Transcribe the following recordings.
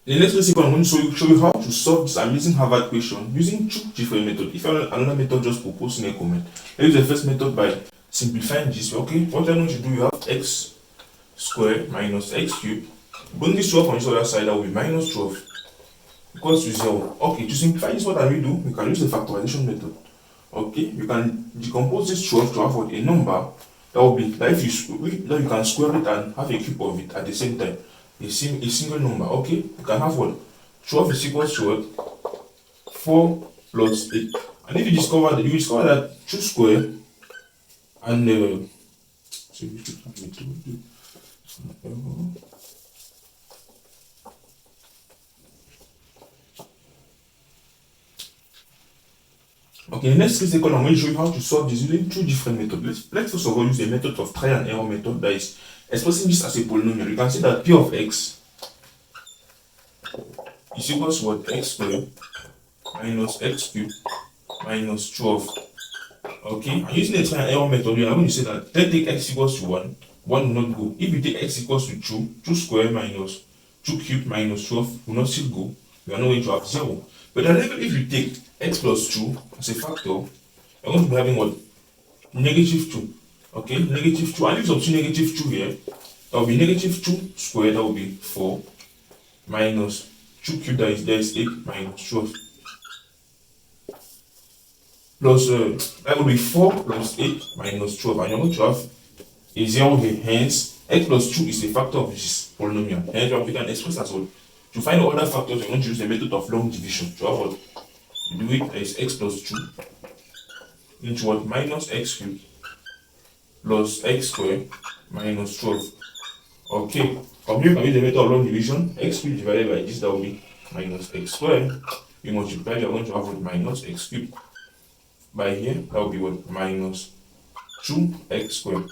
The next recipe I'm going to show you how to solve this amazing Harvard question using two different methods. If you want another method, just propose in a comment. Let's use the first method by simplifying this. Okay, what I'm going to do, you have x squared minus x cubed. Bring this 12 on this other side, that will be minus 12 equals to 0. Okay, to simplify this, what can we do? We can use the factorization method. Okay, we can decompose this 12 to have a number that will be that if you can square it and have a cube of it at the same time. A single number. Okay, you can have what? 12 is equals to what? 4 plus 8. And if you discover that 2 square and so you should have it to do. Okay, the next second I'm going to show you how to solve this using two different methods. Let's first of all use the method of trial and error method, that is expressing this as a polynomial. You can see that p of x is equals to what? X squared minus x cubed minus 12. Okay, and using the trial and error method, we are going to say that let's take x equals to 1 will not go. If we take x equals to 2 squared minus 2 cubed minus 12 will not still go. We are not going to have 0. But if you take x plus 2 as a factor, you're going to be having what? Negative 2. Okay, negative 2. And if you substitute negative 2 here, that will be negative 2 squared, that will be 4 minus 2 cubed, that is 8 minus 12. Plus, that will be 4 plus 8 minus 12. And you're going to have a 0 here. Hence, x plus 2 is a factor of this polynomial. Hence, we can express as well. To find the other factors, you're going to use the method of long division. To have what? You do it, there is x plus 2 into what? Minus x cubed plus x squared minus 12. Okay, from here you can use the method of long division. X cubed divided by this, that will be minus x squared. We multiply, we are going to have what? Minus x cubed. By here, that will be what? Minus 2x squared.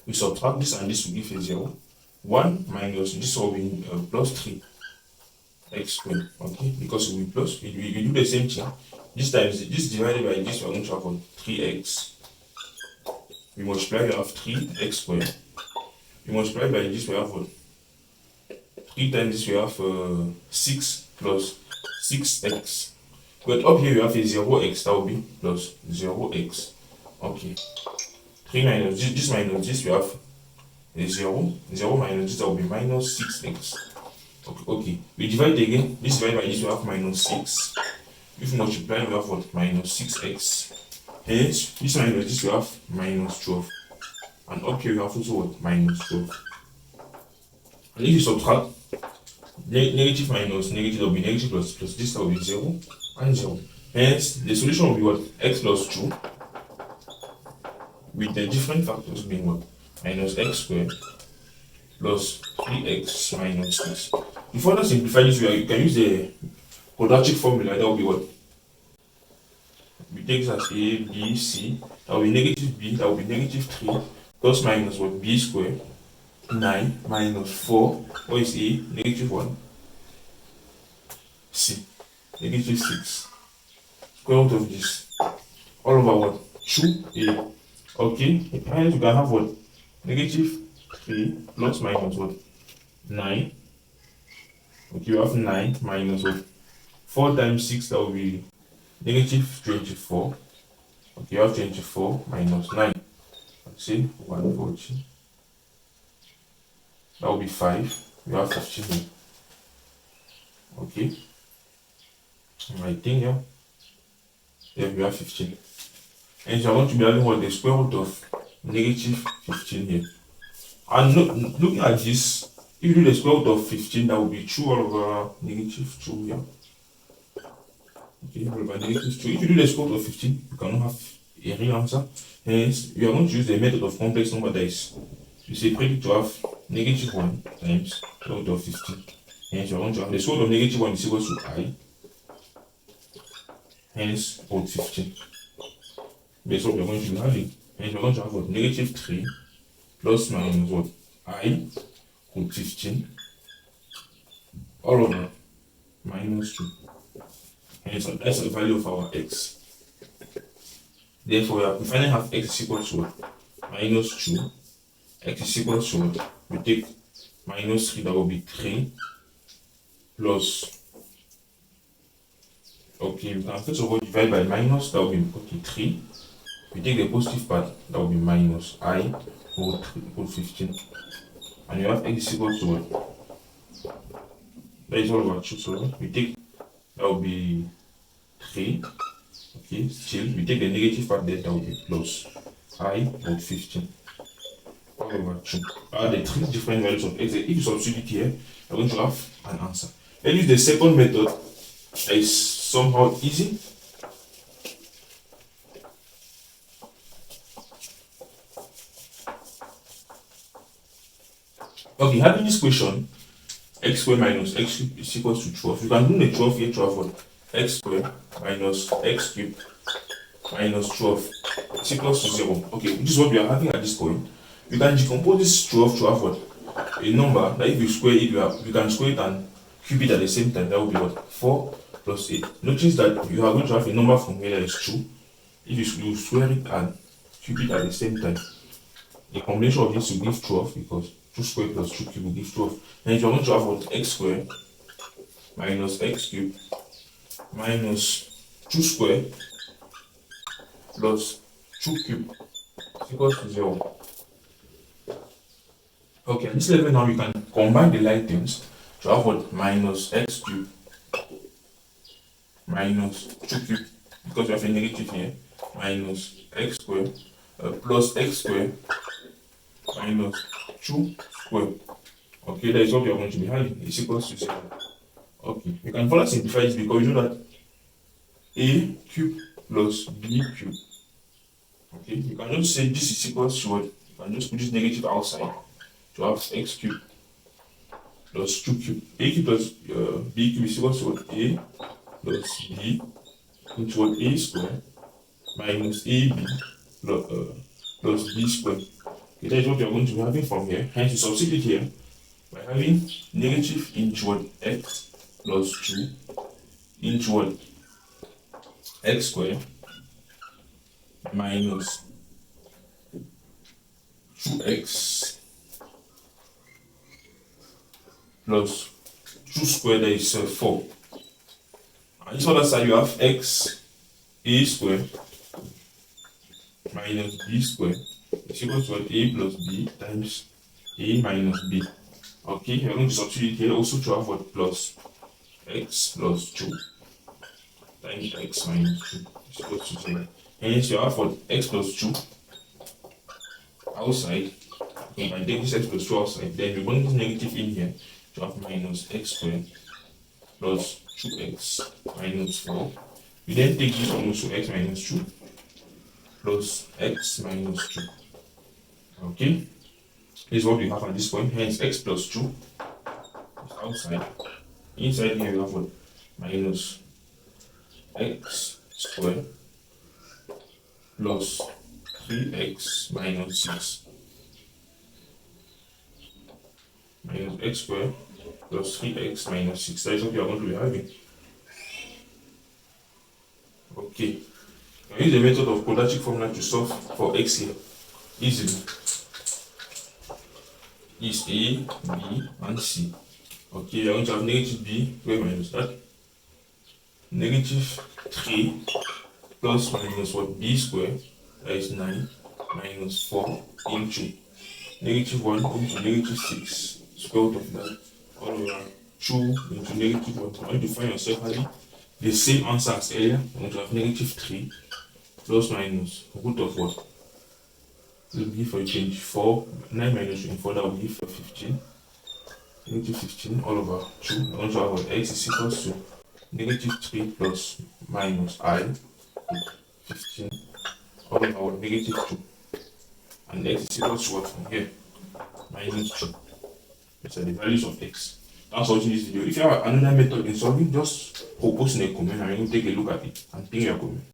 We subtract this and this will give a 0. 1 minus this will be plus 3x squared. Okay, because it will be plus, we do the same thing. This times this divided by this, we are going to have 3x. We multiply, we have 3x squared. We multiply by this, we have 3 times this, we have 6 plus 6x. But up here we have a 0x, that will be plus 0x. Okay. 3 minus this minus this, we have a 0. 0 minus this, that will be minus 6x. Okay. We divide again. This divided by this, we have minus 6. If we multiply, we have what? Minus 6x. Hence, this minus this, we have minus 12. And up here, we have also what? Minus 12. And if you subtract, negative minus negative, that will be negative plus this, that will be 0 and 0. Hence, the solution will be what? X plus 2. With the different factors being what? Minus x squared plus 3x minus 6. To further simplify this, you can use the quadratic formula. That will be what? We take this as a, b, c. That will be negative b. That will be negative 3 plus minus what? B squared 9 minus 4. What is a? Negative 1. C. Negative 6. Square root of this. All over what? 2a. Okay. Hence, you can have what? Negative 3 plus minus what? 9. Okay, you have 9 minus what? 4 times 6, that will be negative 24. Okay, you have 24 minus 9. Let's see, 140. That will be 5. You have 15 here. Okay. I think, yeah. Yeah, we have 15. And so I want to be having what? The square root of negative 15 here. And looking at this, if you do the square root of 15, that will be 2 all over negative 2 here. Okay, all over negative 2. If you do the square root of 15, you cannot have a real answer. Hence, we are going to use the method of complex number, that is, you separate it to have negative 1 times square root of 15. Hence, we are going to have the square root of negative 1 is equal to I. Hence, root 15. That's what we are going to be having. Hence, we are going to have what? Negative 3 plus minus what? I root 15 all over minus 2. Hence, that's the value of our x. Therefore, we finally have x is equal to what? Minus 2. X is equal to what? We take minus 3, that will be 3 plus, okay, we can first of all divide by minus, that will be, okay, 3. We take the positive part, that will be minus I whole 15. And you have x is equal to what? That is all over 2, so we take, that will be 3. Okay, still, we take the negative part there, that will be plus I whole 15. All over 2. The three different values of x. If you substitute here, you're going to have an answer. Let's use the second method. That is somehow easy. Okay, having this question, x squared minus x cubed is equals to 12. You can do the 12 here to have what? X squared minus x cubed minus 12 is equals to 0. Okay, this is what we are having at this point. You can decompose this 12 to have what? A number that if you square it, you can square it and cube it at the same time. That will be what? 4 plus 8. Notice that you are going to have a number from here that is 2. If you square it and cube it at the same time, the combination of this will give 12 because 2 squared plus 2 cubed will give 12. And you are going to have what? X squared minus x cubed minus 2 squared plus 2 cubed is equals to 0. Okay, at this level now we can combine the like terms to have what? Minus x cubed minus 2 cubed, because we have a negative here, minus x squared plus x squared minus 2 squared. Okay, that is what we are going to be having. Is equals to 0. Okay, we can further simplify this because we know that a cubed plus b cubed. Okay, you can just say this is equals to what? You can just put this negative outside to have x cubed plus 2 cubed. A cubed plus b cubed is equals to what? A plus b into what? A squared minus ab plus b squared. Okay, that is what we are going to be having from here. Hence, we substitute here by having negative into what? X plus 2 into what? X squared minus 2x plus 2 squared, that is 4. And this other side you have x a squared minus b squared is equal to what? A plus b times a minus b. Okay, we are going to substitute here also to have what? Plus x plus 2 times x minus 2 is equal to 0. Hence you have what? X plus 2 outside. You can take this x plus 2 outside, then we bring this negative in here to have minus x squared plus 2x minus 4. We then take this one also, x minus 2 plus x minus 2. Okay, this is what we have at this point. Hence x plus 2 is outside. Inside here we have what? Minus x squared plus 3x minus 6 minus x squared plus 3x minus 6. That is what we are going to be having. Okay, can use the method of quadratic formula to solve for x here easily. Is a, b, and c. Okay, we are going to have negative b square minus that. Negative 3 plus minus what? B squared, that is 9 minus 4 into negative 1 into negative 6 square root of that all over 2 into negative 1. I want to find yourself having the same answer as earlier. I'm going to have negative 3 plus minus root of what? Will give for a change 4, 9 minus 24, that will give for 15. Negative 15 all over 2. I'm going to have what? X is equals to negative 3 plus minus I 15 all over negative 2. And x is equals to what from here? Minus 2. These are the values of x. That's all in this video. If you have another method in solving, just propose in a comment and we will take a look at it and think your comment.